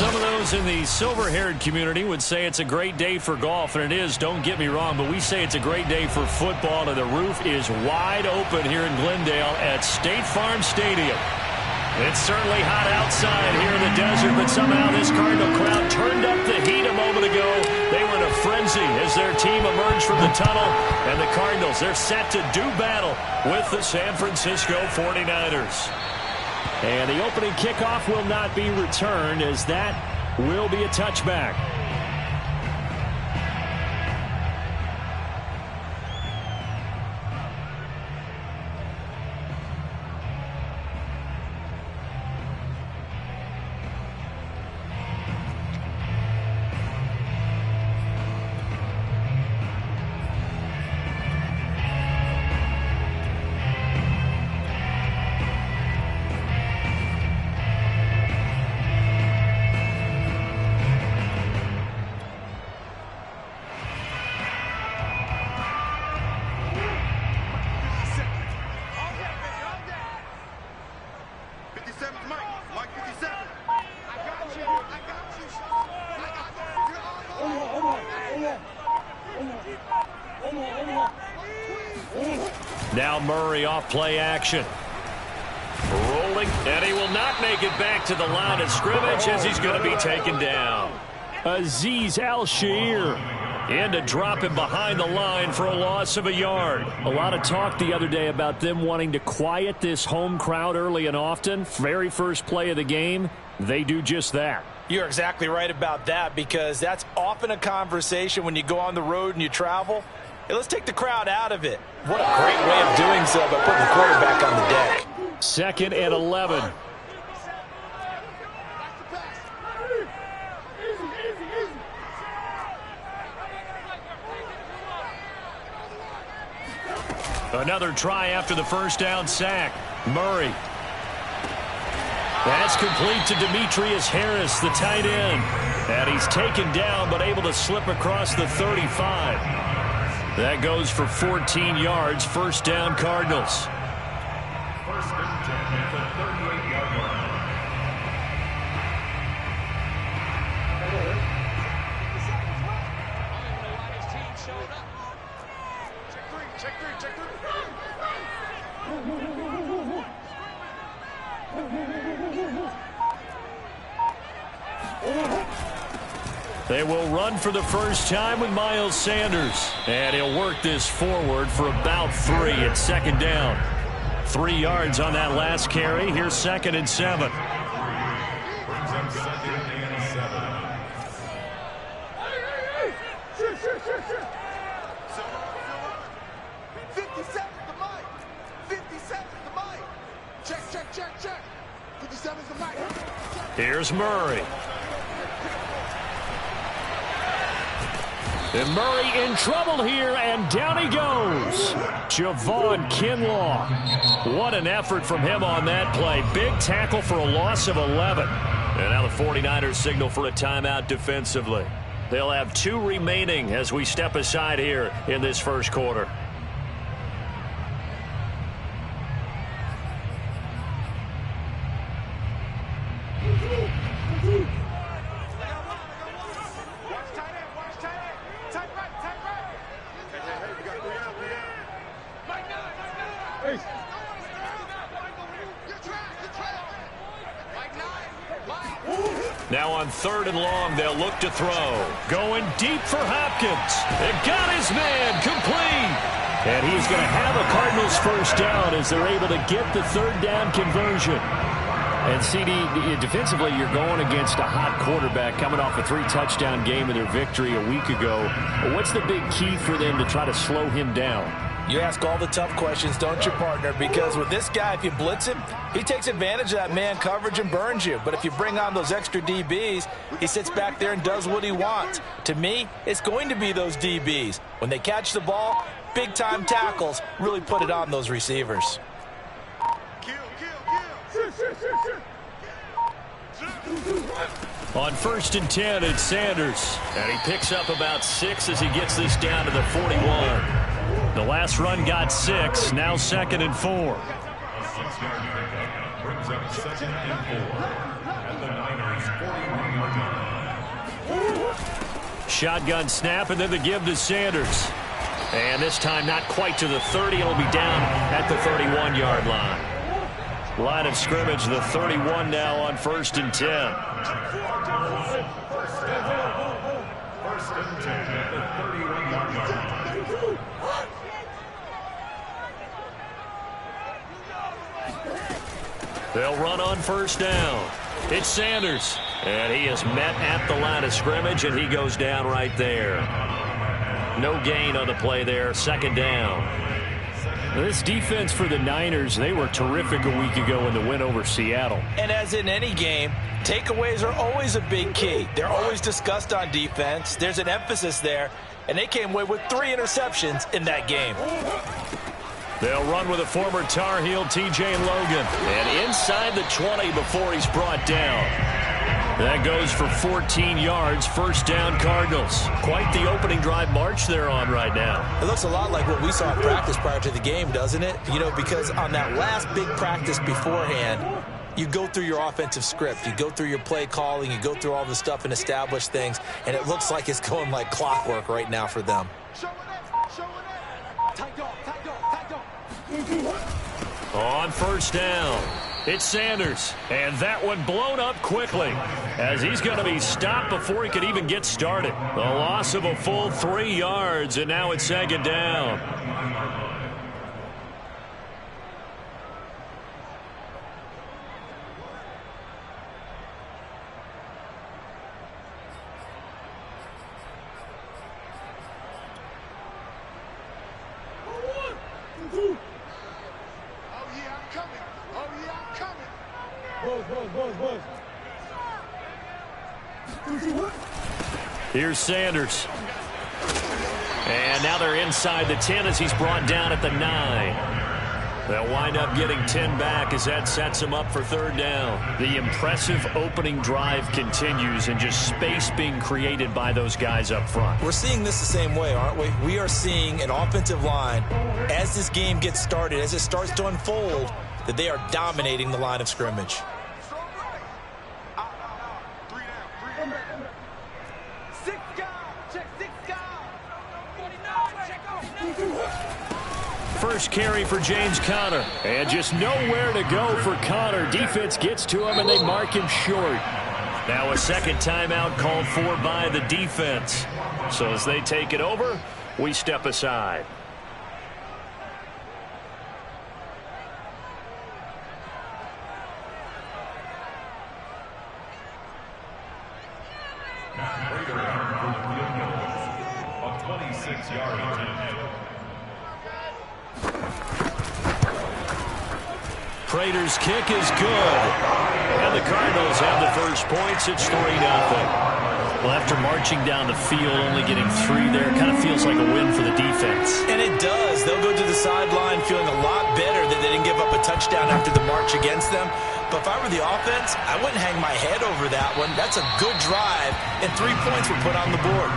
Some of those in the silver-haired community would say it's a great day for golf, and it is, don't get me wrong, but we say it's a great day for football, and the roof is wide open here in Glendale at State Farm Stadium. It's certainly hot outside here in the desert, but somehow this Cardinal crowd turned up the heat a moment ago. They were in a frenzy as their team emerged from the tunnel, and the Cardinals, they're set to do battle with the San Francisco 49ers. And the opening kickoff will not be returned, as that will be a touchback. Now Murray off play action. Rolling, and he will not make it back to the line of scrimmage as he's going to be taken down. Azeez Al-Shaair in to drop him behind the line for a loss of a yard. A lot of talk the other day about them wanting to quiet this home crowd early and often. Very first play of the game, they do just that. You're exactly right about that, because that's often a conversation when you go on the road and you travel. Hey, let's take the crowd out of it. What a great way of doing so by putting the quarterback on the deck. 2nd and 11. Another try after the first down sack. Murray. That's complete to Demetrius Harris, the tight end. And he's taken down, but able to slip across the 35. That goes for 14 yards. First down, Cardinals. First and 10 at the 38-yard line. Check three. They will run for the first time with Miles Sanders. And he'll work this forward for about 3 at second down. 3 yards on that last carry. Here's 2nd and 7. Brings up 2nd and 7. Check. 57's the mic. Here's Murray. And Murray in trouble here, and down he goes. Javon Kinlaw. What an effort from him on that play. Big tackle for a loss of 11. And now the 49ers signal for a timeout defensively. They'll have 2 remaining as we step aside here in this first quarter. Now on 3rd and long, they'll look to throw. Going deep for Hopkins. They got his man complete. And he's going to have a Cardinals first down as they're able to get the 3rd down conversion. And CD, defensively, you're going against a hot quarterback coming off a 3-touchdown game in their victory a week ago. What's the big key for them to try to slow him down? You ask all the tough questions, don't you, partner? Because with this guy, if you blitz him, he takes advantage of that man coverage and burns you. But if you bring on those extra DBs, he sits back there and does what he wants. To me, it's going to be those DBs. When they catch the ball, big-time tackles really put it on those receivers. On 1st and 10, it's Sanders. And he picks up about 6 as he gets this down to the 41. The last run got 6, now 2nd and 4. A 6-yard pickup brings up 2nd and 4 at the Niners' 41-yard line. Shotgun snap, and then the give to Sanders. And this time not quite to the 30. It'll be down at the 31-yard line. Line of scrimmage, the 31 now on 1st and 10. 1st and 10 at the 31-yard line. They'll run on 1st down. It's Sanders. And he is met at the line of scrimmage, and he goes down right there. No gain on the play there. 2nd down. This defense for the Niners, they were terrific a week ago in the win over Seattle. And as in any game, takeaways are always a big key. They're always discussed on defense. There's an emphasis there, and they came away with 3 interceptions in that game. They'll run with a former Tar Heel, TJ Logan. And inside the 20 before he's brought down. That goes for 14 yards. 1st down, Cardinals. Quite the opening drive march they're on right now. It looks a lot like what we saw in practice prior to the game, doesn't it? You know, because on that last big practice beforehand, you go through your offensive script. You go through your play calling. You go through all the stuff and establish things. And it looks like it's going like clockwork right now for them. On 1st down, it's Sanders. And that one blown up quickly as he's going to be stopped before he could even get started. The loss of a full 3 yards, and now it's 2nd down. Here's Sanders. And now they're inside the 10 as he's brought down at the 9. They'll wind up getting 10 back as that sets him up for 3rd down. The impressive opening drive continues and just space being created by those guys up front. We're seeing this the same way, aren't we? We are seeing an offensive line, as this game gets started, as it starts to unfold, that they are dominating the line of scrimmage. First carry for James Conner. And just nowhere to go for Conner. Defense gets to him, and they mark him short. Now a 2nd timeout called for by the defense. So as they take it over, we step aside. A 26-yard attempt. Prater's kick is good. And the Cardinals have the first points. It's 3-0. Well, after marching down the field, only getting 3 there, kind of feels like a win for the defense. And it does. They'll go to the sideline feeling a lot better that they didn't give up a touchdown after the march against them. But if I were the offense, I wouldn't hang my head over that one. That's a good drive, and 3 points were put on the board.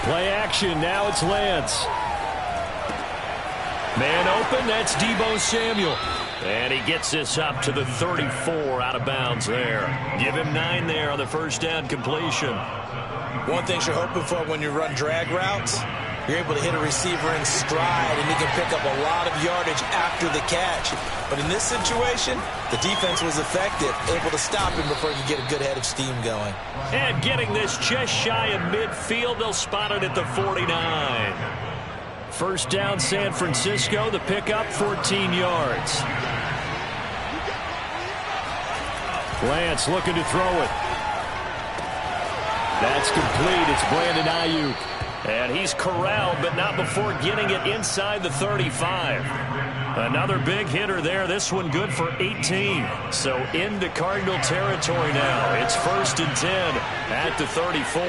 Play action. Now it's Lance. Man open. That's Deebo Samuel. And he gets this up to the 34 out of bounds there. Give him 9 there on the 1st down completion. One thing you're hoping for when you run drag routes, you're able to hit a receiver in stride, and he can pick up a lot of yardage after the catch. But in this situation, the defense was effective, able to stop him before he could get a good head of steam going. And getting this just shy of midfield, they'll spot it at the 49. 1st down, San Francisco. The pickup, 14 yards. Lance looking to throw it. That's complete. It's Brandon Ayuk. And he's corralled, but not before getting it inside the 35. Another big hitter there. This one good for 18. So into Cardinal territory now. It's 1st and 10 at the 34.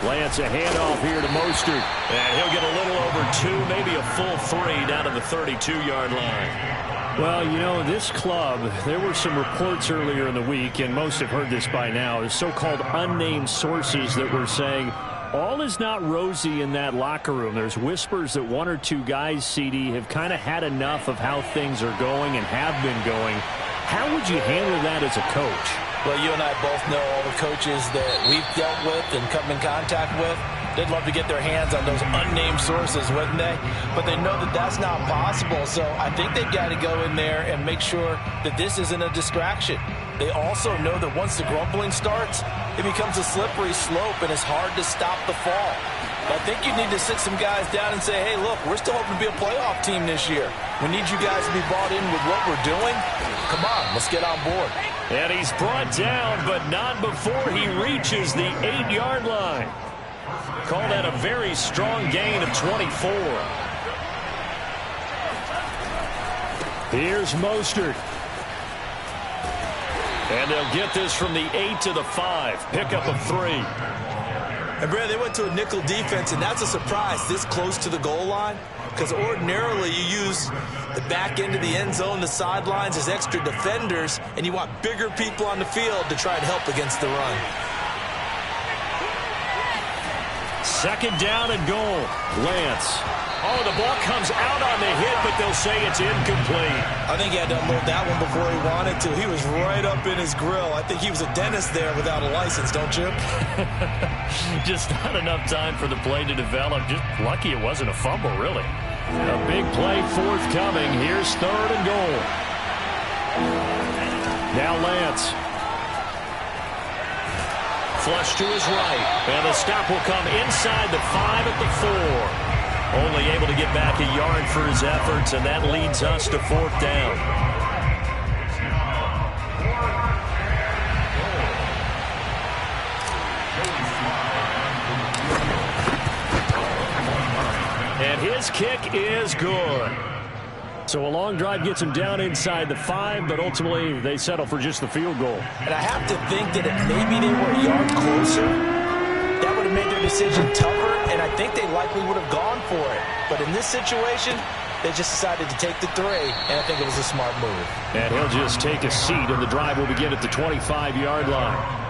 Lance, a handoff here to Mostert. And he'll get a little over 2, maybe a full 3 down to the 32-yard line. Well, you know, this club, there were some reports earlier in the week, and most have heard this by now, the so-called unnamed sources that were saying all is not rosy in that locker room. There's whispers that 1 or 2 guys, CD, have kind of had enough of how things are going and have been going. How would you handle that as a coach? Well, you and I both know all the coaches that we've dealt with and come in contact with. They'd love to get their hands on those unnamed sources, wouldn't they? But they know that that's not possible. So I think they've got to go in there and make sure that this isn't a distraction. They also know that once the grumbling starts, it becomes a slippery slope and it's hard to stop the fall. I think you need to sit some guys down and say, hey, look, we're still hoping to be a playoff team this year. We need you guys to be bought in with what we're doing. Come on, let's get on board. And he's brought down, but not before he reaches the 8-yard line. Call that a very strong gain of 24. Here's Mostert. And they'll get this from the 8 to the 5. Pickup of 3. And, Brad, they went to a nickel defense, and that's a surprise this close to the goal line, because ordinarily you use the back end of the end zone, the sidelines as extra defenders, and you want bigger people on the field to try and help against the run. 2nd down and goal. Lance. Oh, the ball comes out on the hit, but they'll say it's incomplete. I think he had to unload that one before he wanted to. He was right up in his grill. I think he was a dentist there without a license, don't you? Just not enough time for the play to develop. Just lucky it wasn't a fumble, really. A big play forthcoming. Here's 3rd and goal. Now Lance. Flush to his right. And the stop will come inside the 5 at the 4. Only able to get back a yard for his efforts, and that leads us to 4th down. And his kick is good. So a long drive gets him down inside the 5, but ultimately they settle for just the field goal. And I have to think that if maybe they were a yard closer, that would have made their decision tougher, and I think they likely would have gone for it. But in this situation, they just decided to take the 3, and I think it was a smart move. And he'll just take a seat, and the drive will begin at the 25-yard line.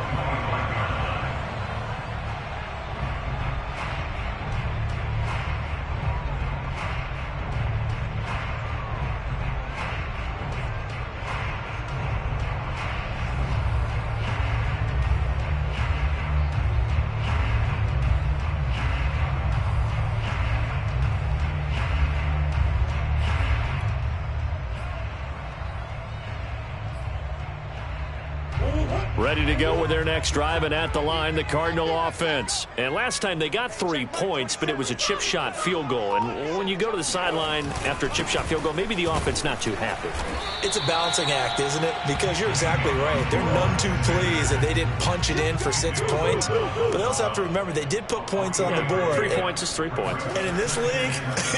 Ready to go with their next drive, and at the line, the Cardinal offense. And last time they got 3 points, but it was a chip shot field goal. And when you go to the sideline after a chip shot field goal, maybe the offense not too happy. It's a balancing act, isn't it? Because you're exactly right. They're none too pleased that they didn't punch it in for 6 points. But they also have to remember they did put points on the board. 3 points is 3 points. And in this league,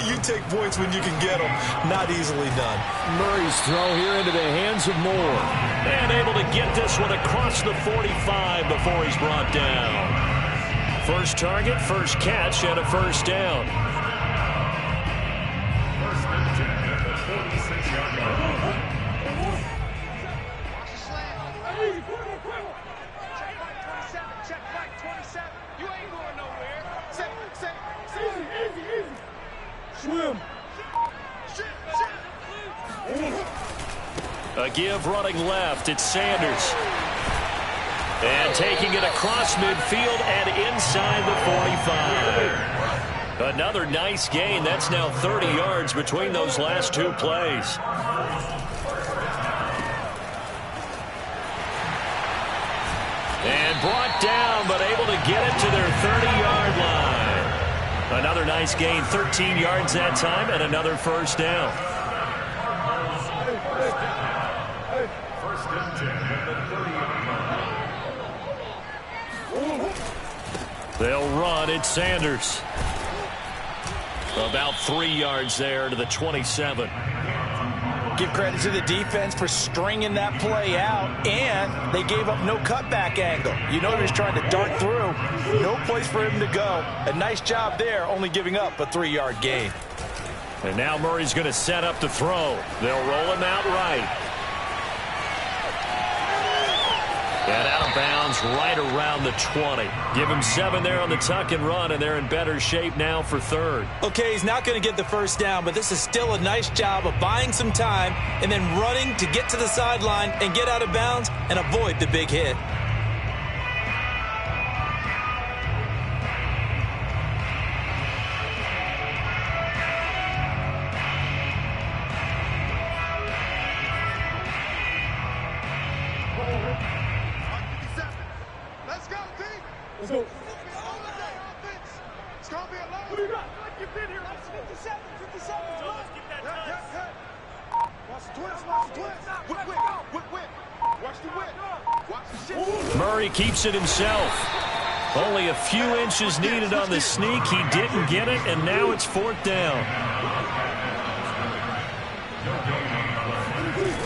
you take points when you can get them. Not easily done. Murray's throw here into the hands of Moore. And able to get this one across the 45 before he's brought down. First target, first catch, and a 1st down. 1st and 10 at the 46-yard line. Check right 27. Check right 27. You ain't going nowhere. Say. Easy. Swim. A give running left. It's Sanders. And taking it across midfield and inside the 45. Another nice gain. That's now 30 yards between those last 2 plays. And brought down, but able to get it to their 30-yard line. Another nice gain, 13 yards that time, and another 1st down. 1st and 10 at the 30-yard line. They'll run. It's Sanders. About 3 yards there to the 27. Give credit to the defense for stringing that play out, and they gave up no cutback angle. You know he was trying to dart through. No place for him to go. A nice job there, only giving up a 3-yard gain. And now Murray's going to set up to throw. They'll roll him out right. And out of bounds right around the 20. Give him 7 there on the tuck and run, and they're in better shape now for third. Okay, he's not going to get the first down, but this is still a nice job of buying some time and then running to get to the sideline and get out of bounds and avoid the big hit. Let's go. It's going to be a long one. You've been here. 57. Let's get that touch. Watch the twist. Whip. Watch the whip. Watch the shit. Murray keeps it himself. Only a few inches needed on the sneak. He didn't get it, and now it's 4th down.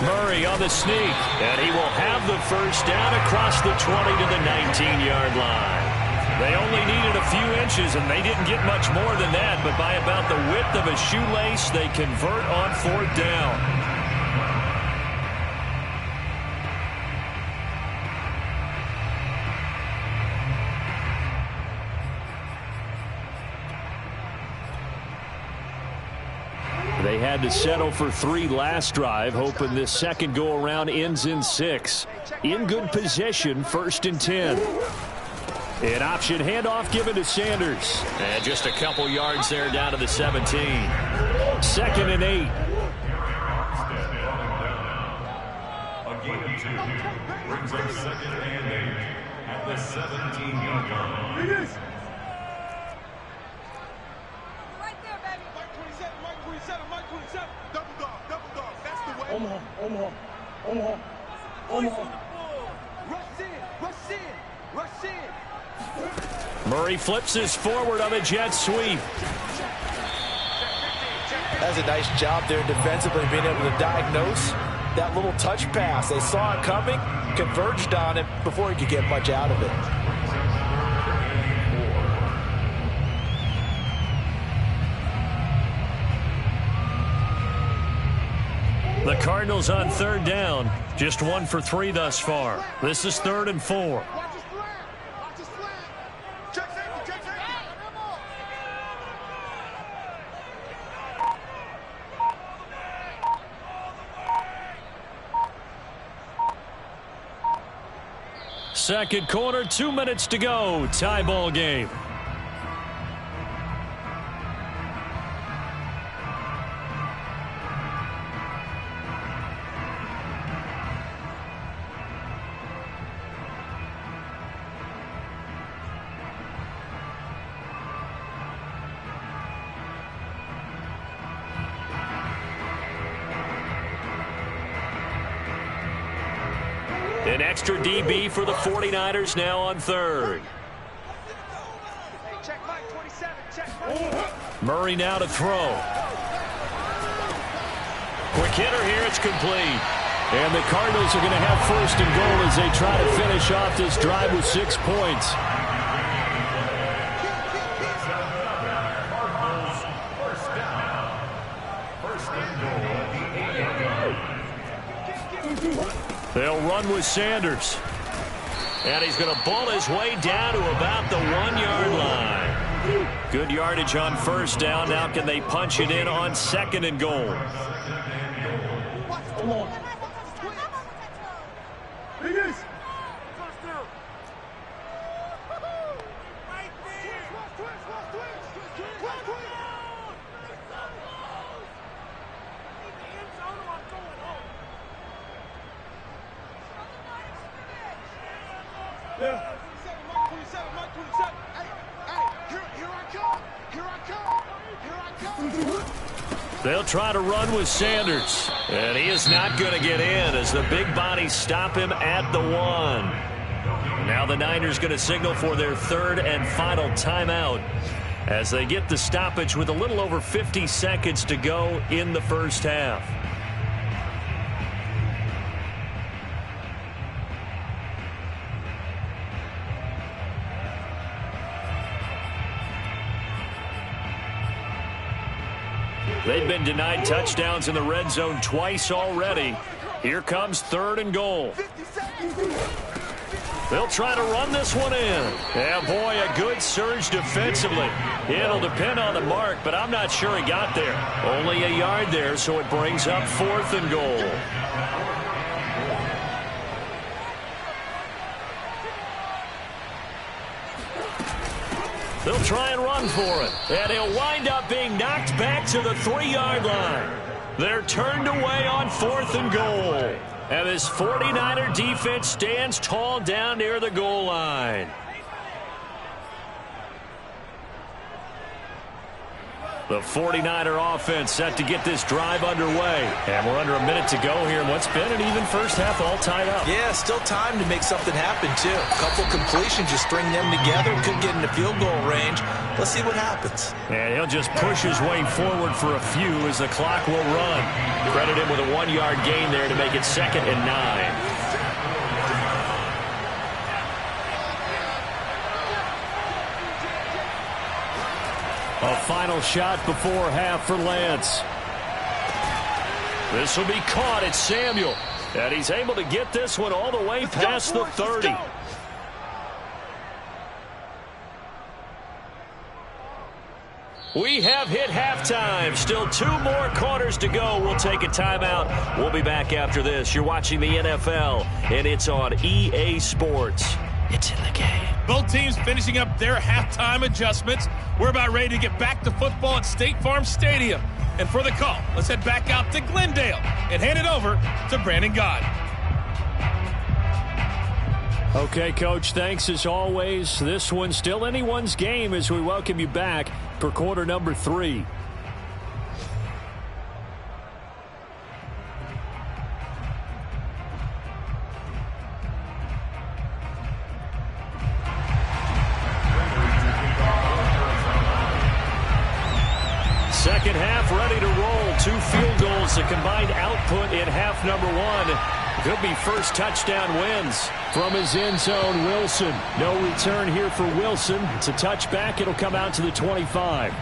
Murray on the sneak, and he will have the first down across the 20 to the 19-yard line. They only needed a few inches, and they didn't get much more than that, but by about the width of a shoelace, they convert on 4th down. They had to settle for 3 last drive, hoping this second go-around ends in 6. In good position, 1st and 10. An option handoff given to Sanders. And just a couple yards there down to the 17. 2nd and 8. A gain of 2 brings up 2nd and 8 at the 17-yard line. Mike 27. Double dog. That's the way. Omaha. Rush in. Murray flips his forward on a jet sweep. That's a nice job there defensively, being able to diagnose that little touch pass. They saw it coming, converged on it before he could get much out of it. The Cardinals on 3rd down. Just 1 for 3 thus far. This is 3rd and 4. Watch his flat. Check safety. Second quarter, 2 minutes to go. Tie ball game. An extra DB for the 49ers now on 3rd. Check Mike 27. Check. Murray now to throw. Quick hitter here. It's complete. And the Cardinals are going to have 1st and goal as they try to finish off this drive with 6 points. They'll run with Sanders. And he's going to bull his way down to about the 1-yard line. Good yardage on 1st down. Now can they punch it in on 2nd and goal? They'll try to run with Sanders. And he is not going to get in as the big bodies stop him at the 1. Now the Niners going to signal for their 3rd and final timeout. as they get the stoppage with a little over 50 seconds to go in the first half. They've been denied touchdowns in the red zone twice already. Here comes 3rd and goal. They'll try to run this one in. Yeah, boy, a good surge defensively. It'll depend on the mark, but I'm not sure he got there. Only a yard there, so it brings up 4th and goal. They'll try and run for it, and he'll wind up being knocked back to the 3-yard line. They're turned away on 4th and goal. And this 49er defense stands tall down near the goal line. The 49er offense set to get this drive underway. And we're under a minute to go here in what's been an even first half, all tied up. Yeah, still time to make something happen, too. A couple completions, just string them together. Could get into field goal range. Let's see what happens. And he'll just push his way forward for a few as the clock will run. Credit him with a 1-yard gain there to make it 2nd and 9. A final shot before half for Lance. This will be caught at Samuel. And he's able to get this one all the way past the 30. We have hit halftime. Still 2 more quarters to go. We'll take a timeout. We'll be back after this. You're watching the NFL, and it's on EA Sports. It's in the game. Both teams finishing up their halftime adjustments. We're about ready to get back to football at State Farm Stadium. And for the call, let's head back out to Glendale and hand it over to Brandon Gaudin. Okay, Coach, thanks as always. This one's still anyone's game as we welcome you back for quarter number 3. Second half ready to roll. 2 field goals, the combined output in half number 1. Could be first touchdown wins from his end zone, Wilson. No return here for Wilson. It's a touchback. It'll come out to the 25.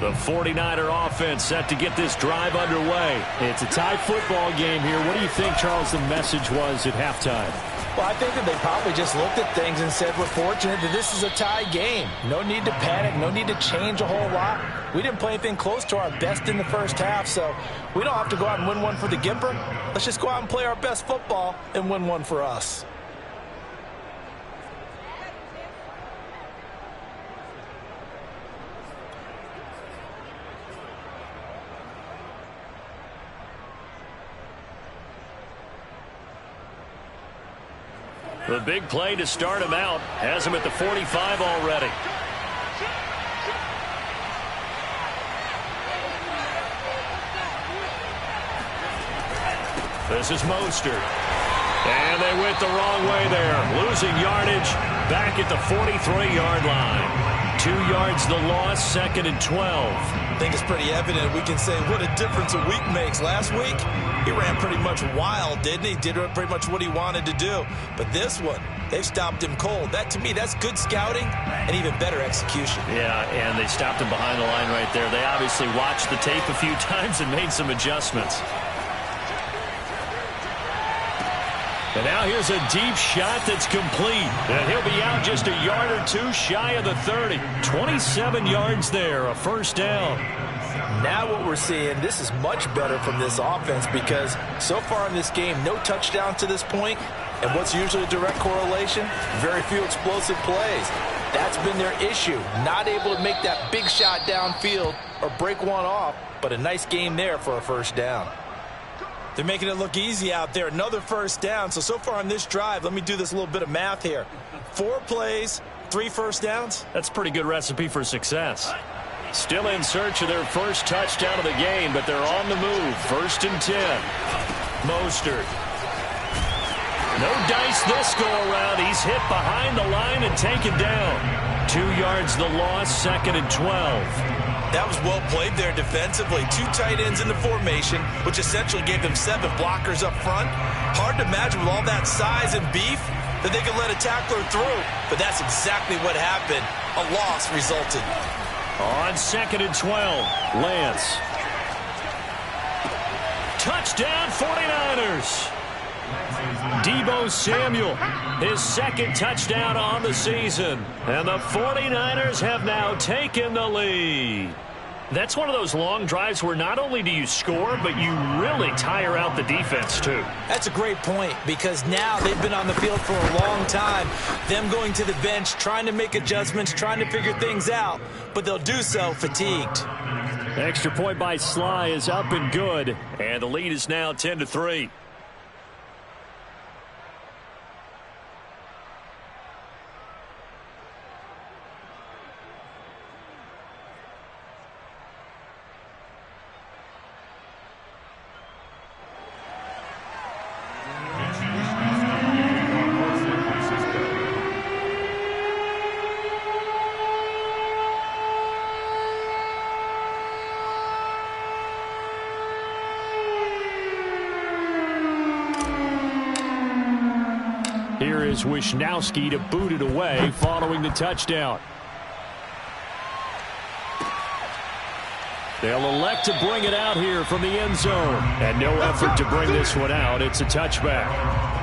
The 49er offense set to get this drive underway. It's a tie football game here. What do you think, Charles, the message was at halftime? Well, I think that they probably just looked at things and said, we're fortunate that this is a tie game. No need to panic. No need to change a whole lot. We didn't play anything close to our best in the first half, so we don't have to go out and win one for the Gipper. Let's just go out and play our best football and win one for us. The big play to start him out has him at the 45 already. This is Mostert. And they went the wrong way there. Losing yardage back at the 43-yard line. 2 yards the loss, 2nd and 12. I think it's pretty evident. We can say what a difference a week makes. Last week, he ran pretty much wild, didn't he? Did pretty much what he wanted to do. But this one, they've stopped him cold. That, to me, that's good scouting and even better execution. Yeah, and they stopped him behind the line right there. They obviously watched the tape a few times and made some adjustments. And now here's a deep shot that's complete. And he'll be out just a yard or 2 shy of the 30. 27 yards there, a first down. Now what we're seeing, this is much better from this offense because so far in this game, no touchdown to this point. And what's usually a direct correlation? Very few explosive plays. That's been their issue. Not able to make that big shot downfield or break one off, but a nice game there for a first down. They're making it look easy out there. Another first down. So far on this drive, let me do this little bit of math here. 4 plays, 3 first downs. That's a pretty good recipe for success. Still in search of their first touchdown of the game, but they're on the move. 1st and 10. Mostert. No dice this go-around. He's hit behind the line and taken down. 2 yards the loss, 2nd and 12. That was well played there defensively. 2 tight ends in the formation, which essentially gave them 7 blockers up front. Hard to imagine with all that size and beef that they could let a tackler through. But that's exactly what happened. A loss resulted. On 2nd and 12, Lance. Touchdown 49ers. Deebo Samuel, his 2nd touchdown on the season. And the 49ers have now taken the lead. That's one of those long drives where not only do you score, but you really tire out the defense, too. That's a great point, because now they've been on the field for a long time. Them going to the bench, trying to make adjustments, trying to figure things out, but they'll do so fatigued. Extra point by Sly is up and good, and the lead is now 10-3. Here is Wisnowski to boot it away following the touchdown. They'll elect to bring it out here from the end zone. And no effort to bring this one out. It's a touchback.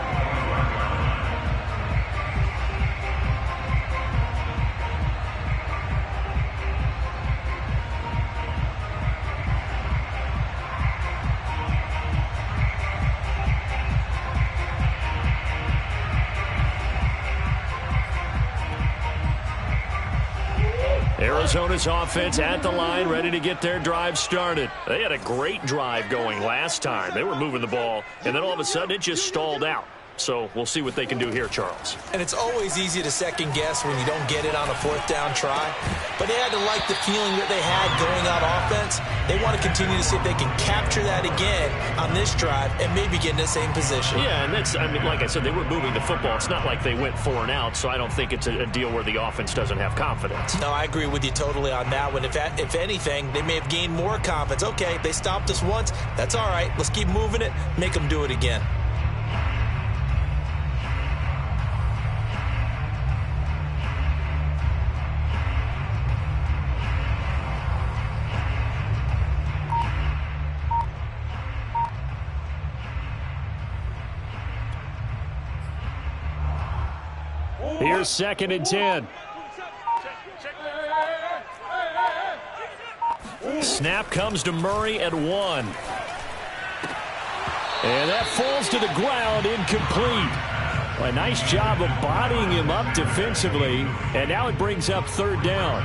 Arizona's offense at the line, ready to get their drive started. They had a great drive going last time. They were moving the ball, and then all of a sudden it just stalled out. So we'll see what they can do here, Charles. And it's always easy to second guess when you don't get it on a 4th down try. But they had to like the feeling that they had going on offense. They want to continue to see if they can capture that again on this drive and maybe get in the same position. Yeah, and that's, I mean, like I said, they were moving the football. It's not like they went 4 and out, so I don't think it's a deal where the offense doesn't have confidence. No, I agree with you totally on that one. If anything, they may have gained more confidence. Okay, they stopped us once. That's all right. Let's keep moving it. Make them do it again. Here's 2nd and 10. Snap comes to Murray at 1. And that falls to the ground, incomplete. A nice job of bodying him up defensively. And now it brings up 3rd down.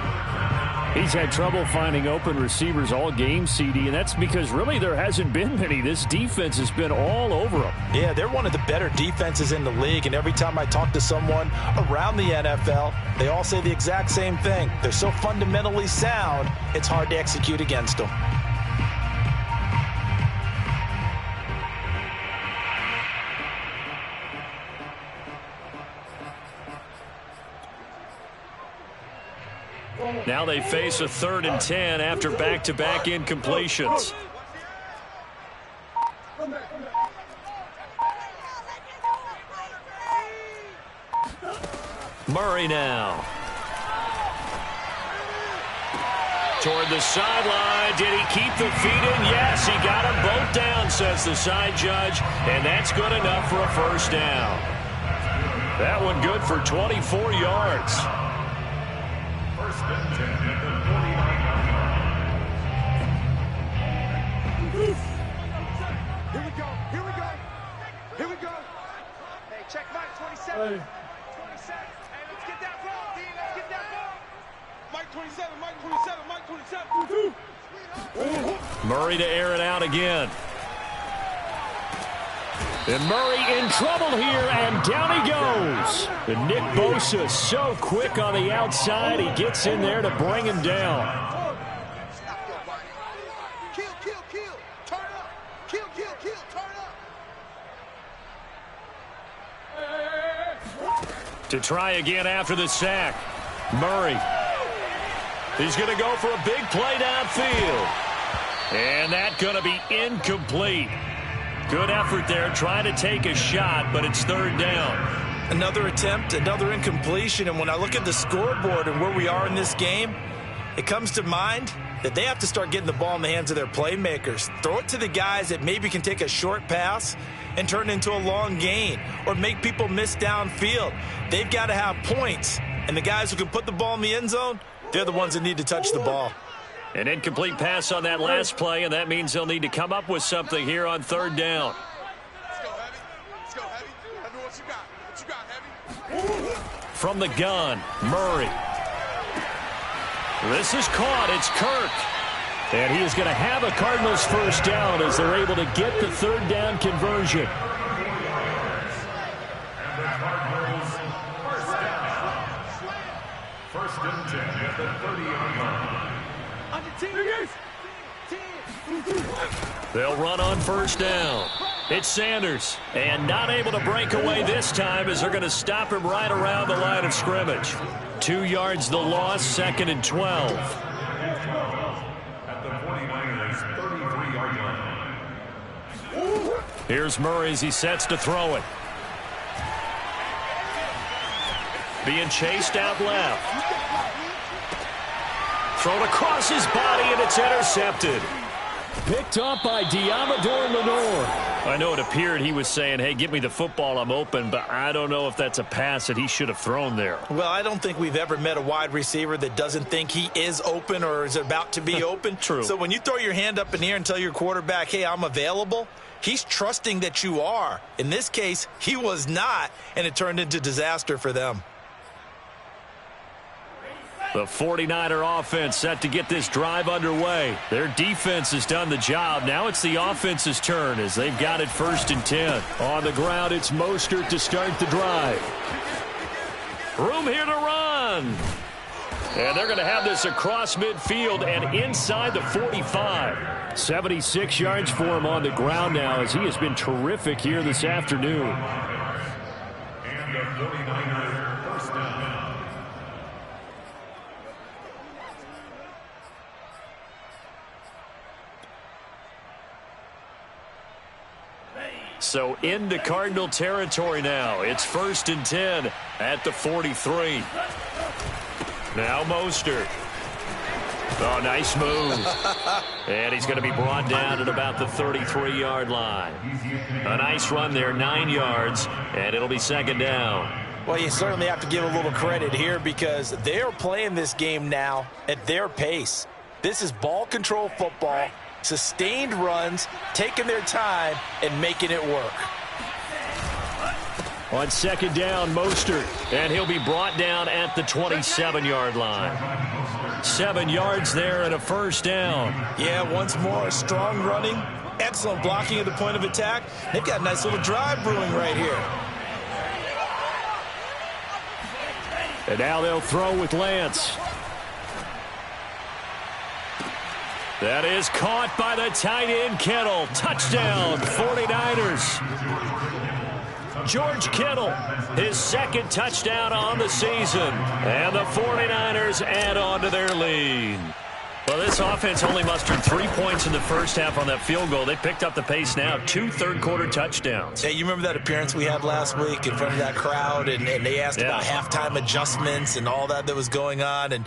He's had trouble finding open receivers all game, CD, and that's because really there hasn't been many. This defense has been all over them. Yeah, they're one of the better defenses in the league, and every time I talk to someone around the NFL, they all say the exact same thing. They're so fundamentally sound, it's hard to execute against them. Now they face a 3rd and 10 after back-to-back incompletions. Murray now. Toward the sideline. Did he keep the feet in? Yes, he got them both down, says the side judge. And that's good enough for a 1st down. That one good for 24 yards. Here we go. Hey, check Mike 27. 27. Hey, let's get that ball, D. Let's get that ball. Mike 27, Mike 27, Mike 27. Murray to air it out again. And Murray in trouble here, and down he goes. And Nick Bosa so quick on the outside, he gets in there to bring him down. To try again after the sack. Murray. He's going to go for a big play downfield. And that's going to be incomplete. Good effort there trying to take a shot, but it's third down. Another attempt, another incompletion. And when I look at the scoreboard and where we are in this game, it comes to mind that they have to start getting the ball in the hands of their playmakers. Throw it to the guys that maybe can take a short pass and turn it into a long gain or make people miss downfield. They've got to have points. And the guys who can put the ball in the end zone, they're the ones that need to touch the ball. An incomplete pass on that last play, and that means they'll need to come up with something here on third down. Let's go, Heavy. Let's go, Heavy. I know what you got. What you got, Heavy? From the gun, Murray. This is caught. It's Kirk. And he is going to have a Cardinals first down as they're able to get the third down conversion. And the Cardinals first down. First and 10 at the 30-yard line. They'll run on first down. It's Sanders. And not able to break away this time as they're going to stop him right around the line of scrimmage. 2 yards the loss, second and 12. At the 49ers 33-yard line. Here's Murray as he sets to throw it. Being chased out left. Thrown across his body, and it's intercepted. Picked up by Diamador Lenore. I know it appeared he was saying, hey, give me the football, I'm open, but I don't know if that's a pass that he should have thrown there. Well, I don't think we've ever met a wide receiver that doesn't think he is open or is about to be open. True. So when you throw your hand up in the air and tell your quarterback, hey, I'm available, he's trusting that you are. In this case, he was not, and it turned into disaster for them. The 49er offense set to get this drive underway. Their defense has done the job. Now it's the offense's turn as they've got it first and 10. On the ground, it's Mostert to start the drive. Room here to run. And they're going to have this across midfield and inside the 45. 76 yards for him on the ground now as he has been terrific here this afternoon. And the 49ers first down. So into Cardinal territory now. It's first and 10 at the 43. Now Mostert. Oh, nice move. And he's going to be brought down at about the 33-yard line. A nice run there, 9 yards, and it'll be second down. Well, you certainly have to give a little credit here because they're playing this game now at their pace. This is ball control football. Sustained runs, taking their time, and making it work. On second down, Mostert, and he'll be brought down at the 27-yard line. 7 yards there and a first down. Yeah, once more, strong running, excellent blocking at the point of attack. They've got a nice little drive brewing right here. And now they'll throw with Lance. That is caught by the tight end, Kittle. Touchdown, 49ers. George Kittle, his second touchdown on the season. And the 49ers add on to their lead. Well, this offense only mustered 3 points in the first half on that field goal. They picked up the pace now, 2 third-quarter touchdowns. Hey, you remember that appearance we had last week in front of that crowd, and they asked about halftime adjustments and all that was going on, and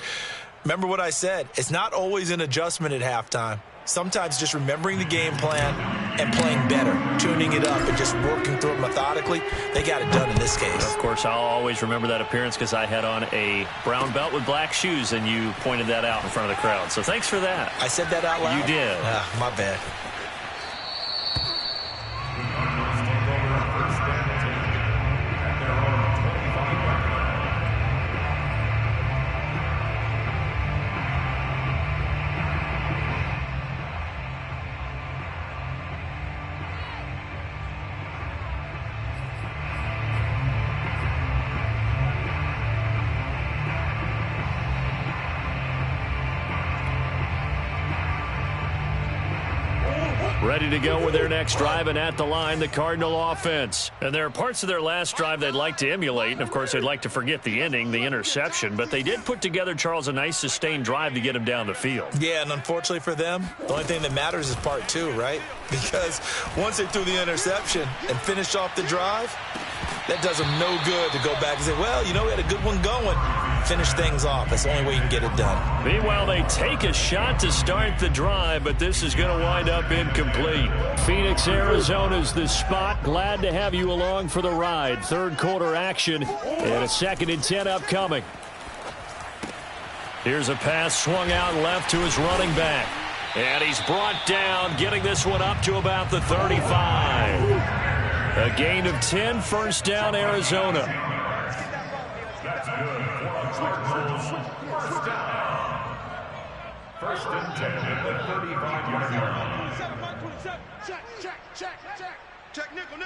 remember what I said. It's not always an adjustment at halftime. Sometimes just remembering the game plan and playing better, tuning it up and just working through it methodically. They got it done in this case. Of course, I'll always remember that appearance because I had on a brown belt with black shoes, and you pointed that out in front of the crowd. So thanks for that. I said that out loud? You did. My bad. Ready to go with their next drive, and at the line, the Cardinal offense. And there are parts of their last drive they'd like to emulate, and of course they'd like to forget the inning, the interception, but they did put together, Charles, a nice sustained drive to get him down the field. Yeah, and unfortunately for them, the only thing that matters is part two, right? Because once they threw the interception and finished off the drive, that does them no good to go back and say, well, you know, we had a good one going. Finish things off. That's the only way you can get it done. Meanwhile, they take a shot to start the drive, but this is going to wind up incomplete. Phoenix, Arizona's the spot. Glad to have you along for the ride. Third quarter action and a 2nd and 10 upcoming. Here's a pass swung out left to his running back. And he's brought down, getting this one up to about the 35. A gain of 10, first down, Arizona. That's good. First and 10 at the 35-yard line. Check, nickel.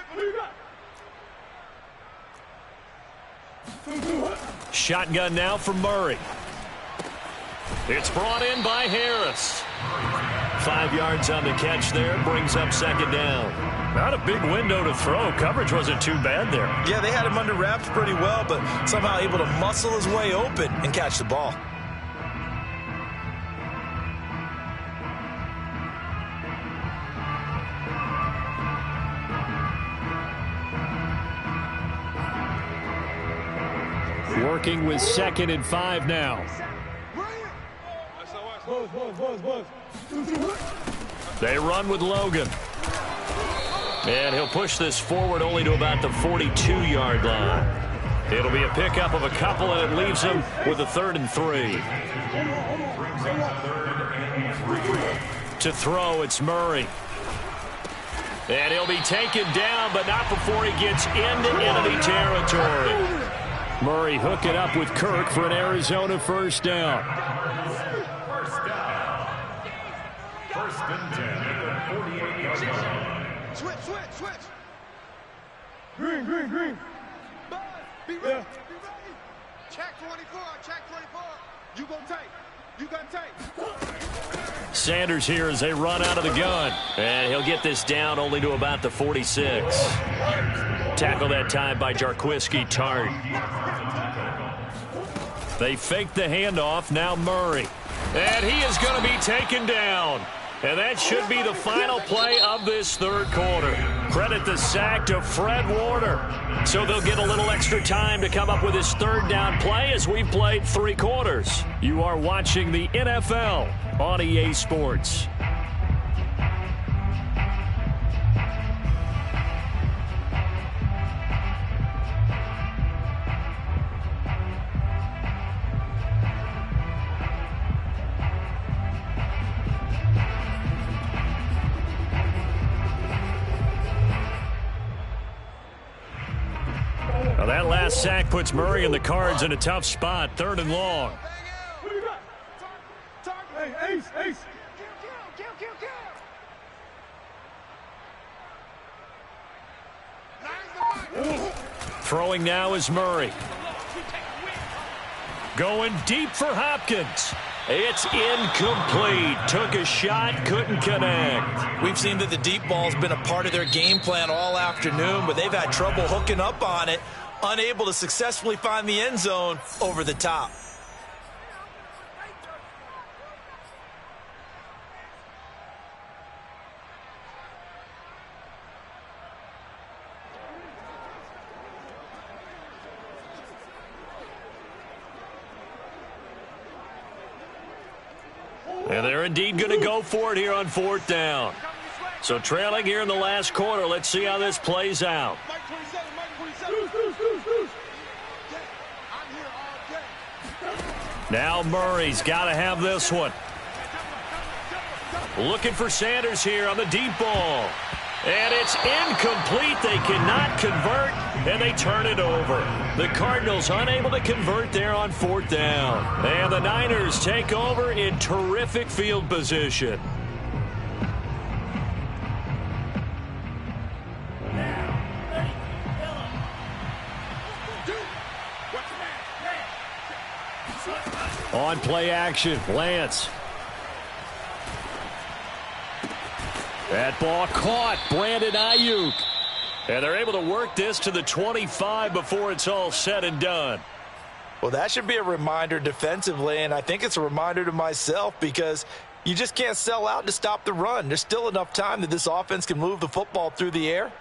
Shotgun now from Murray. It's brought in by Harris. 5 yards on the catch there. Brings up 2nd down. Not a big window to throw. Coverage wasn't too bad there. Yeah, they had him under wraps pretty well, but somehow able to muscle his way open and catch the ball. Working with 2nd and 5 now. They run with Logan. And he'll push this forward only to about the 42-yard line. It'll be a pickup of a couple, and it leaves him with a 3rd and 3. To throw, it's Murray. And he'll be taken down, but not before he gets into enemy territory. Murray hooking up with Kirk for an Arizona first down. First and 10 at the 48-yard line. Switch. Green. Buzz, be ready. Check 24. You got tape. Sanders here as they run out of the gun. And he'll get this down only to about the 46. Tackle that time by Jarquiski Tart. They fake the handoff. Now Murray. And he is going to be taken down. And that should be the final play of this third quarter. Credit the sack to Fred Warner. So they'll get a little extra time to come up with his third down play as we've played 3 quarters. You are watching the NFL on EA Sports. Now that last sack puts Murray and the Cards in a tough spot. 3rd and long. Hey, Ace. Throwing now is Murray. Going deep for Hopkins. It's incomplete. Took a shot, couldn't connect. We've seen that the deep ball's been a part of their game plan all afternoon, but they've had trouble hooking up on it, unable to successfully find the end zone over the top. And they're indeed going to go for it here on 4th down. So trailing here in the last quarter. Let's see how this plays out. Now Murray's got to have this one. Looking for Sanders here on the deep ball. And it's incomplete. They cannot convert, and they turn it over. The Cardinals unable to convert there on 4th down. And the Niners take over in terrific field position. On play action, Lance. That ball caught. Brandon Ayuk. And they're able to work this to the 25 before it's all said and done. Well, that should be a reminder defensively, and I think it's a reminder to myself because you just can't sell out to stop the run. There's still enough time that this offense can move the football through the air,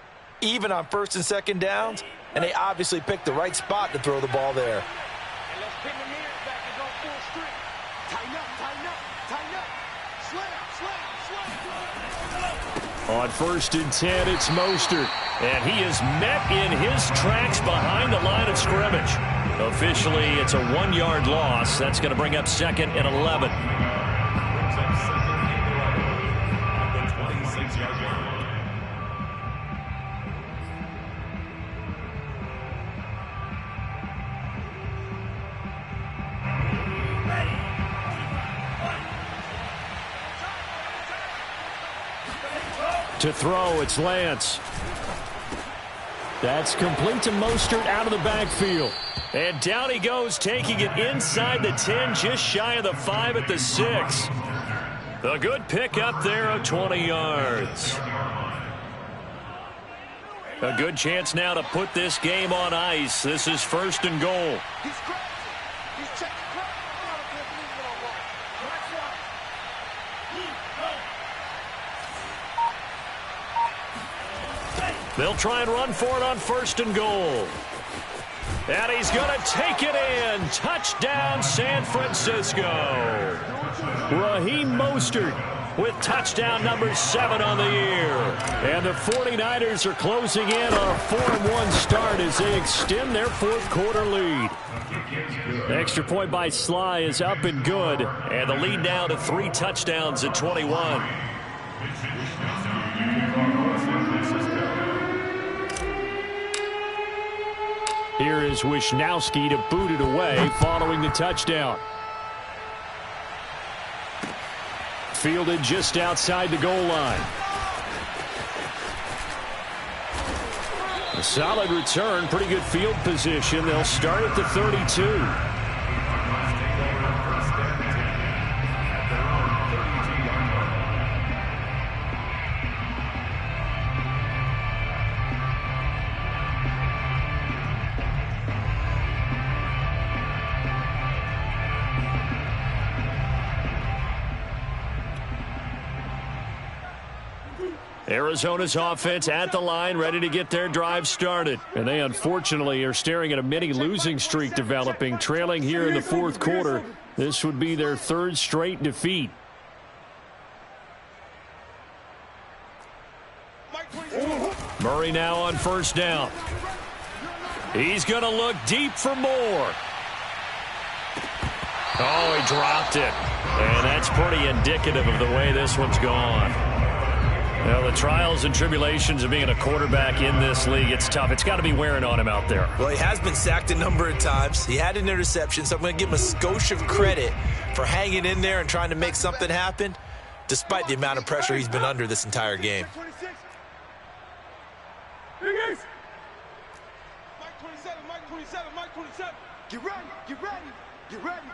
even on first and second downs, and they obviously picked the right spot to throw the ball there. On first and 10, it's Mostert. And he is met in his tracks behind the line of scrimmage. Officially, it's a 1-yard loss. That's going to bring up 2nd and 11. To throw, it's Lance. That's complete to Mostert out of the backfield. And down he goes, taking it inside the 10, just shy of the 5 at the 6. A good pick up there of 20 yards. A good chance now to put this game on ice. This is 1st and goal. They'll try and run for it on 1st and goal. And he's going to take it in. Touchdown, San Francisco. Raheem Mostert with touchdown number 7 on the year. And the 49ers are closing in on a 4-1 start as they extend their 4th quarter lead. Extra point by Sly is up and good. And the lead now to 3 touchdowns at 21. Here is Wisnowski to boot it away following the touchdown. Fielded just outside the goal line. A solid return, pretty good field position. They'll start at the 32. Arizona's offense at the line, ready to get their drive started. And they unfortunately are staring at a mini losing streak developing, trailing here in the 4th quarter. This would be their 3rd straight defeat. Murray now on 1st down. He's going to look deep for more. Oh, he dropped it. And that's pretty indicative of the way this one's gone. Well, the trials and tribulations of being a quarterback in this league, it's tough. It's got to be wearing on him out there. Well, he has been sacked a number of times. He had an interception, so I'm going to give him a skosh of credit for hanging in there and trying to make something happen, despite the amount of pressure he's been under this entire game. Mike 27. Get ready, get ready, get ready.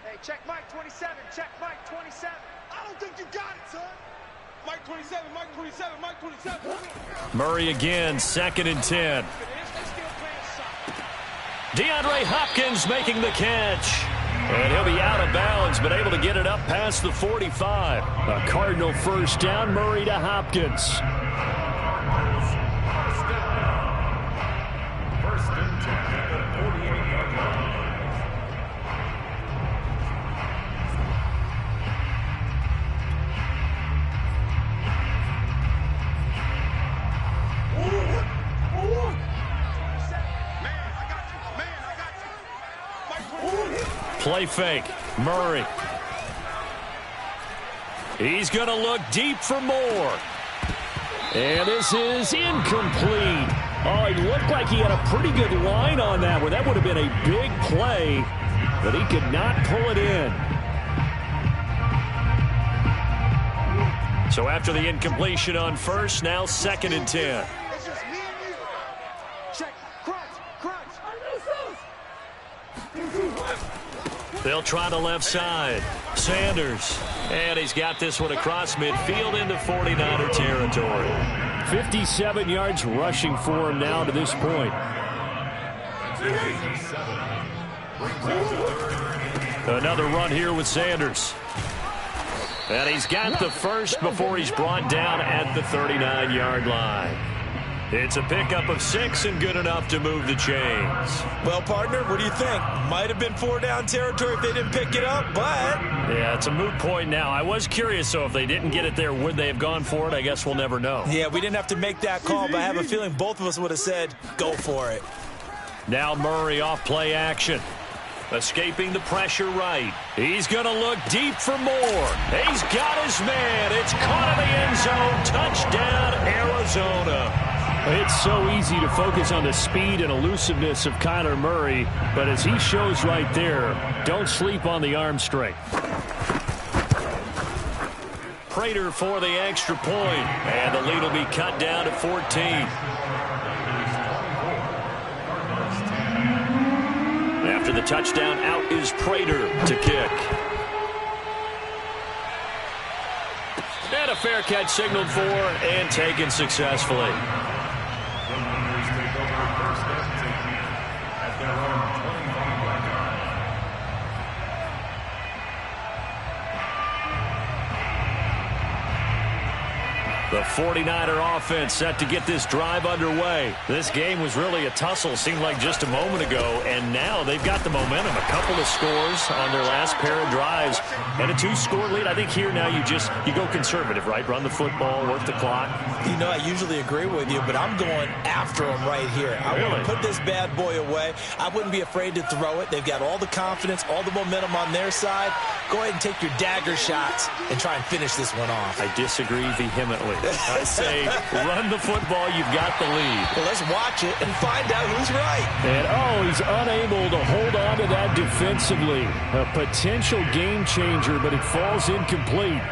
Hey, check Mike 27, check Mike 27. I don't think you got it, son. Mike 27, Mike 27, Mike 27. Murray again, 2nd and 10. DeAndre Hopkins making the catch. And he'll be out of bounds, but able to get it up past the 45. A Cardinal 1st down, Murray to Hopkins. 1st and 10 at the 48-yard line. Play fake. Murray. He's going to look deep for more. And this is incomplete. Oh, he looked like he had a pretty good line on that one. That would have been a big play, but he could not pull it in. So after the incompletion on 1st, now 2nd and 10. They'll try the left side. Sanders. And he's got this one across midfield into 49er territory. 57 yards rushing for him now to this point. Another run here with Sanders. And he's got the first before he's brought down at the 39-yard line. It's a pickup of 6 and good enough to move the chains. Well, partner, what do you think? Might have been 4-down territory if they didn't pick it up, but... Yeah, it's a moot point now. I was curious, so if they didn't get it there, would they have gone for it? I guess we'll never know. Yeah, we didn't have to make that call, but I have a feeling both of us would have said, go for it. Now Murray off play action. Escaping the pressure right. He's going to look deep for more. He's got his man. It's caught in the end zone. Touchdown, Arizona. It's so easy to focus on the speed and elusiveness of Kyler Murray, but as he shows right there, don't sleep on the arm strength. Prater for the extra point, and the lead will be cut down to 14. After the touchdown, out is Prater to kick. And a fair catch signaled for and taken successfully. The 49er offense set to get this drive underway. This game was really a tussle, seemed like just a moment ago, and now they've got the momentum. A couple of scores on their last pair of drives, and a 2-score lead. I think here now you go conservative, right? Run the football, work the clock. You know, I usually agree with you, but I'm going after them right here. I want to put this bad boy away. I wouldn't be afraid to throw it. They've got all the confidence, all the momentum on their side. Go ahead and take your dagger shots and try and finish this one off. I disagree vehemently. I say run the football. You've got the lead. Well, let's watch it and find out who's right. And, he's unable to hold on to that defensively. A potential game changer, but it falls incomplete.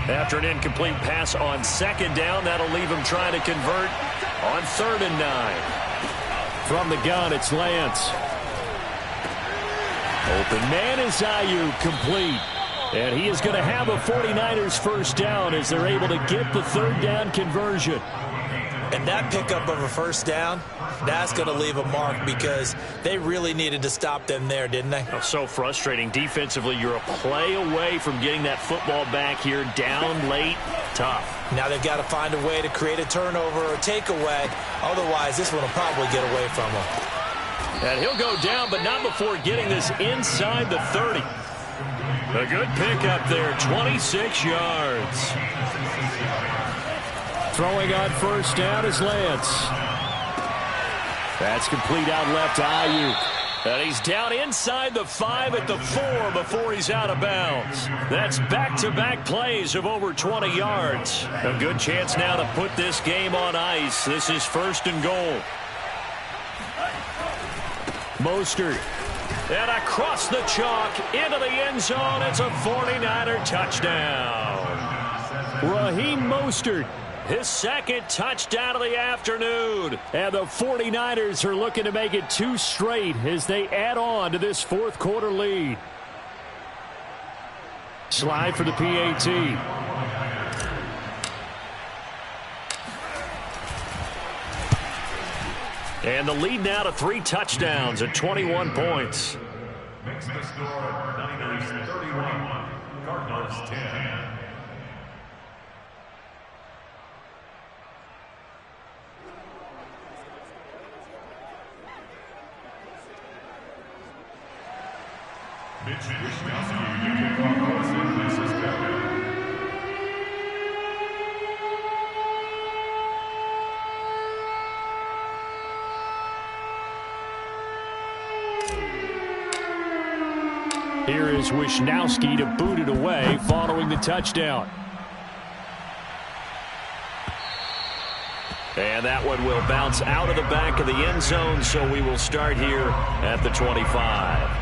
After an incomplete pass on second down, that'll leave him trying to convert on 3rd and 9. From the gun, it's Lance. Open man is Ayuk, complete. And he is going to have a 49ers first down as they're able to get the 3rd down conversion. And that pickup of a first down, that's going to leave a mark because they really needed to stop them there, didn't they? Oh, so frustrating. Defensively, you're a play away from getting that football back here. Down late, tough. Now they've got to find a way to create a turnover or takeaway. Otherwise, this one will probably get away from them. And he'll go down, but not before getting this inside the 30. A good pickup there, 26 yards. Throwing on first down is Lance. That's complete out left to Ayuk. And he's down inside the 5 at the 4 before he's out of bounds. That's back-to-back plays of over 20 yards. A good chance now to put this game on ice. This is 1st and goal. Mostert. And across the chalk into the end zone. It's a 49er touchdown. Raheem Mostert. His 2nd touchdown of the afternoon. And the 49ers are looking to make it 2 straight as they add on to this 4th quarter lead. Slide for the PAT. And the lead now to 3 touchdowns at 21 points. Makes the score Niners 31, Cardinals 10. Mitch Wishnowsky to kick off for San Francisco. Here is Wishnowsky to boot it away following the touchdown. And that one will bounce out of the back of the end zone, so we will start here at the 25.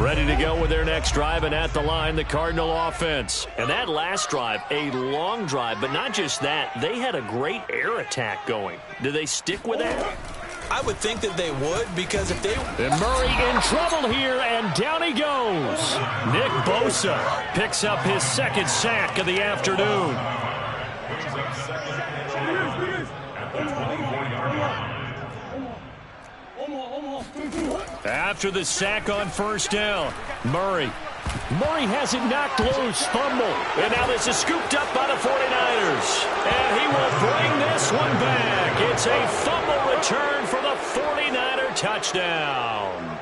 Ready to go with their next drive, and at the line, the Cardinal offense. And that last drive, a long drive, but not just that. They had a great air attack going. Do they stick with that? I would think that they would, because if they... And Murray in trouble here, and down he goes. Nick Bosa picks up his second sack of the afternoon. After the sack on first down, Murray has it knocked loose, fumble. And now this is scooped up by the 49ers. And he will bring this one back. It's a fumble return for the 49er touchdown.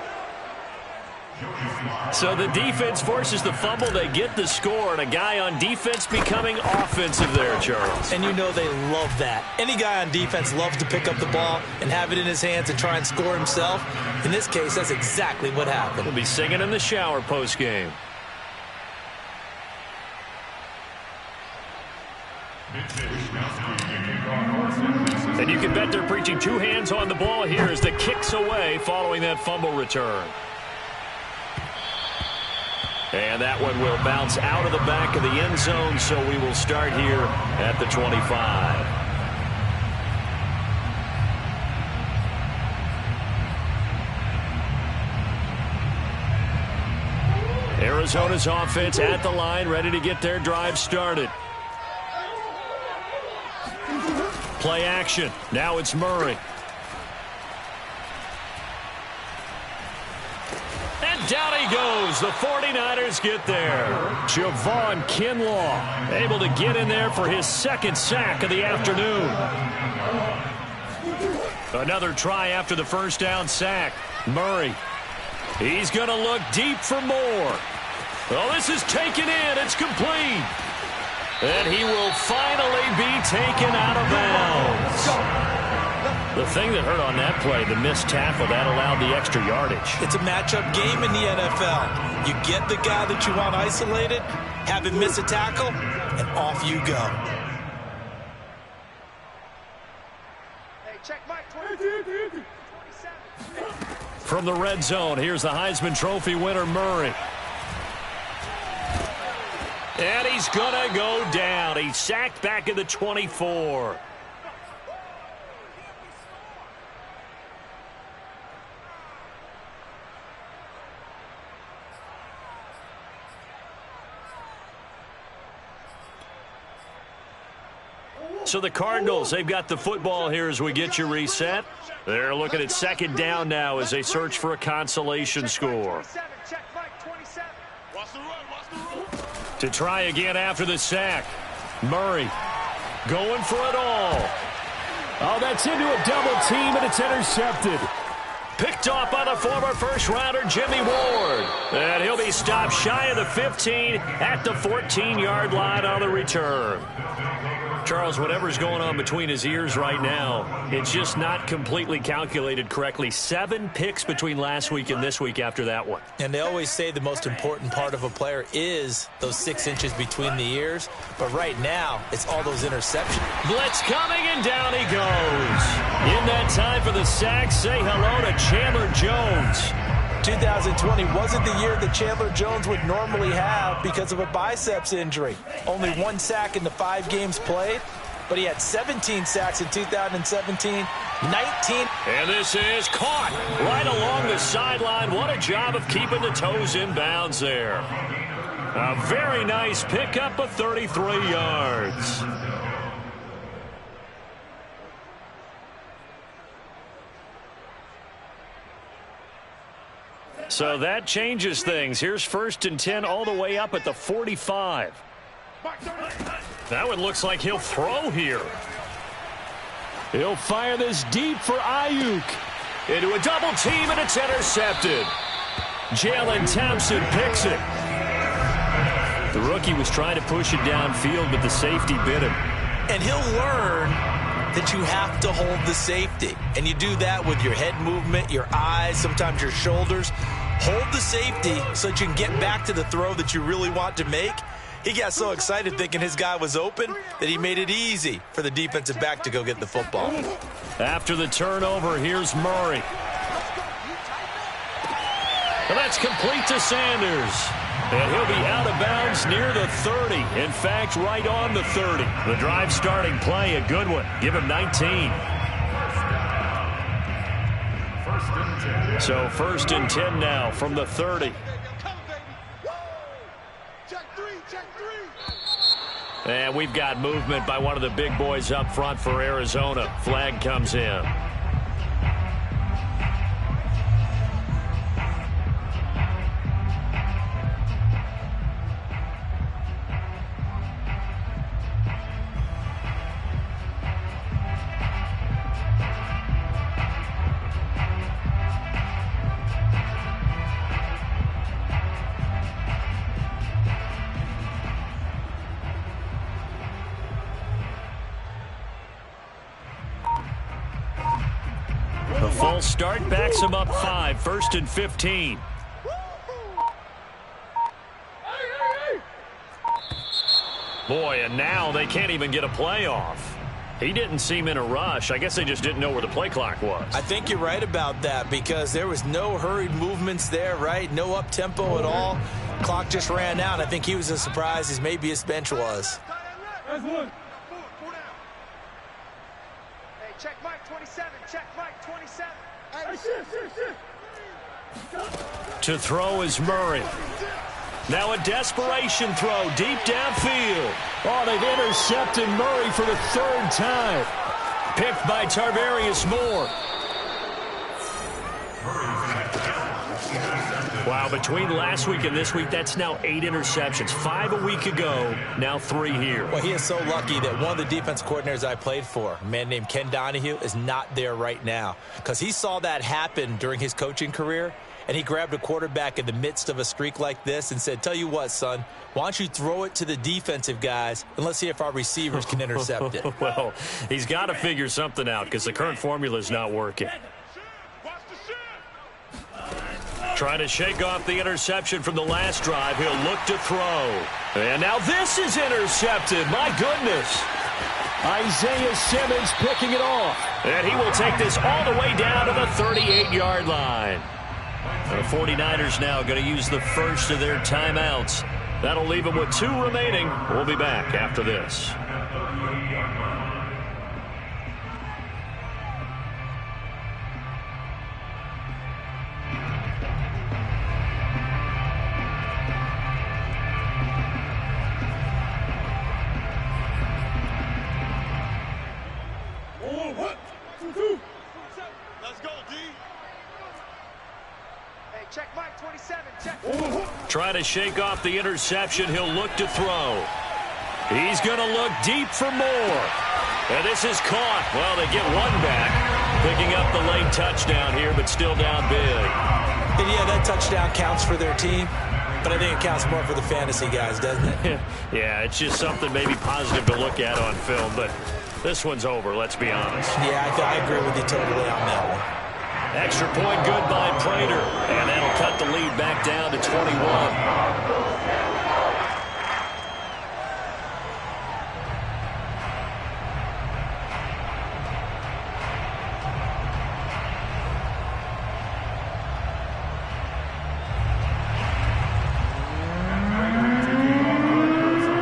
So the defense forces the fumble. They get the score, and a guy on defense becoming offensive there, Charles. And you know they love that. Any guy on defense loves to pick up the ball and have it in his hands and try and score himself. In this case, that's exactly what happened. He'll be singing in the shower post-game. And you can bet they're preaching two hands on the ball here as the kick's away following that fumble return. And that one will bounce out of the back of the end zone, so we will start here at the 25. Arizona's offense at the line, ready to get their drive started. Play action. Now it's Murray. Down he goes. The 49ers get there. Javon Kinlaw able to get in there for his second sack of the afternoon. Another try after the first down sack. Murray. He's going to look deep for more. Well, this is taken in. It's complete. And he will finally be taken out of bounds. The thing that hurt on that play, the missed tackle, that allowed the extra yardage. It's a matchup game in the NFL. You get the guy that you want isolated, have him miss a tackle, and off you go. Hey, check Mike, 27. From the red zone, here's the Heisman Trophy winner, Murray. And he's going to go down. He's sacked back at the 24. So the Cardinals, they've got the football here as we get you reset. They're looking at second down now as they search for a consolation score. To try again after the sack. Murray going for it all. Oh, that's into a double team, and it's intercepted. Picked off by the former first-rounder Jimmy Ward. And he'll be stopped shy of the 15 at the 14-yard line on the return. Charles, whatever's going on between his ears right now, it's just not completely calculated correctly. 7 picks between last week and this week after that one. And they always say the most important part of a player is those 6 inches between the ears. But right now, it's all those interceptions. Blitz coming, and down he goes. In that time for the sack, say hello to Chandler Jones. 2020 wasn't the year that Chandler Jones would normally have because of a biceps injury. Only 1 sack in the 5 games played, but he had 17 sacks in 2017, 19. And this is caught right along the sideline. What a job of keeping the toes in bounds there. A very nice pickup of 33 yards. So that changes things. Here's 1st and 10 all the way up at the 45. That one looks like he'll throw here. He'll fire this deep for Ayuk. Into a double team, and it's intercepted. Jalen Thompson picks it. The rookie was trying to push it downfield, but the safety bit him. And he'll learn that you have to hold the safety. And you do that with your head movement, your eyes, sometimes your shoulders. Hold the safety so that you can get back to the throw that you really want to make. He got so excited thinking his guy was open that he made it easy for the defensive back to go get the football. After the turnover, here's Murray. And that's complete to Sanders. And he'll be out of bounds near the 30. In fact, right on the 30. The drive starting play, a good one. Give him 19. So 1st and 10 now from the 30. And we've got movement by one of the big boys up front for Arizona. Flag comes in. The full start backs him up 5. 1st and 15. Boy, and now they can't even get a play off. He didn't seem in a rush. I guess they just didn't know where the play clock was. I think you're right about that because there was no hurried movements there, right? No up-tempo at all. Clock just ran out. I think he was as surprised as maybe his bench was. That's one. Hey, check Mike 27. Check Mike 27. Hey, shit. To throw is Murray. Now a desperation throw deep downfield. Oh, they've intercepted Murray for the 3rd time. Picked by Tarvarius Moore. Wow, between last week and this week, that's now 8 interceptions. 5 a week ago, now 3 here. Well, he is so lucky that one of the defense coordinators I played for, a man named Ken Donahue, is not there right now because he saw that happen during his coaching career, and he grabbed a quarterback in the midst of a streak like this and said, tell you what, son, why don't you throw it to the defensive guys and let's see if our receivers can intercept it. Well, he's got to figure something out because the current formula is not working. Trying to shake off the interception from the last drive. He'll look to throw. And now this is intercepted. My goodness. Isaiah Simmons picking it off. And he will take this all the way down to the 38-yard line. The 49ers now going to use the first of their timeouts. That'll leave them with 2 remaining. We'll be back after this. Try to shake off the interception. He'll look to throw. He's going to look deep for more. And this is caught. Well, they get one back. Picking up the late touchdown here, but still down big. And yeah, that touchdown counts for their team, but I think it counts more for the fantasy guys, doesn't it? Yeah, it's just something maybe positive to look at on film, but this one's over, let's be honest. Yeah, I agree with you totally on that one. Extra point good by Prater, and that'll cut the lead back down to 21.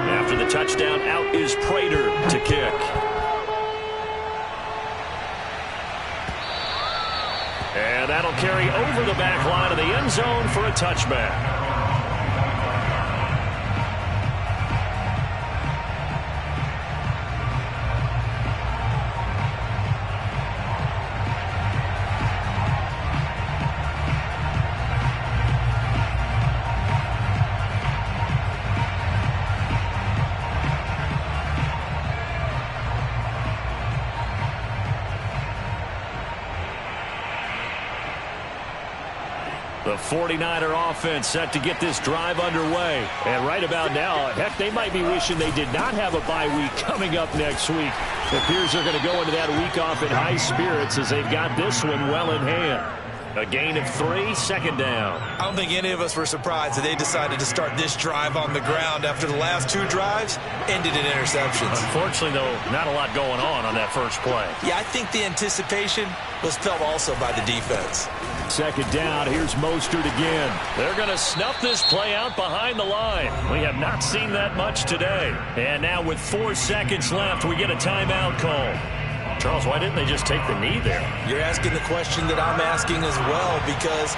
After the touchdown, out is Prater to kick. And that'll carry over the back line of the end zone for a touchback. The 49er offense set to get this drive underway. And right about now, heck, they might be wishing they did not have a bye week coming up next week. It appears they're going to go into that week off in high spirits as they've got this one well in hand. A gain of 3, second down. I don't think any of us were surprised that they decided to start this drive on the ground after the last 2 drives ended in interceptions. Unfortunately, though, not a lot going on that first play. Yeah, I think the anticipation was felt also by the defense. Second down, here's Mostert again. They're going to snuff this play out behind the line. We have not seen that much today. And now with 4 seconds left, we get a timeout call. Charles, why didn't they just take the knee there? You're asking the question that I'm asking as well, because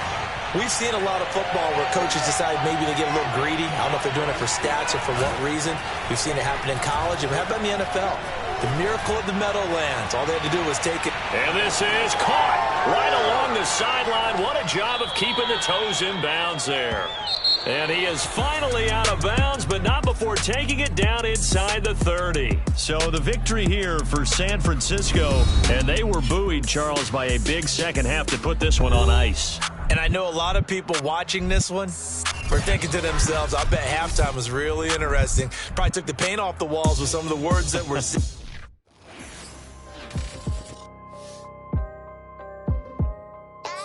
we've seen a lot of football where coaches decide maybe they get a little greedy. I don't know if they're doing it for stats or for what reason. We've seen it happen in college, and how about in the NFL? The miracle of the Meadowlands. All they had to do was take it. And this is caught right along the sideline. What a job of keeping the toes in bounds there. And he is finally out of bounds, but not before taking it down inside the 30. So the victory here for San Francisco, and they were buoyed, Charles, by a big second half to put this one on ice. And I know a lot of people watching this one were thinking to themselves, I bet halftime was really interesting. Probably took the paint off the walls with some of the words that were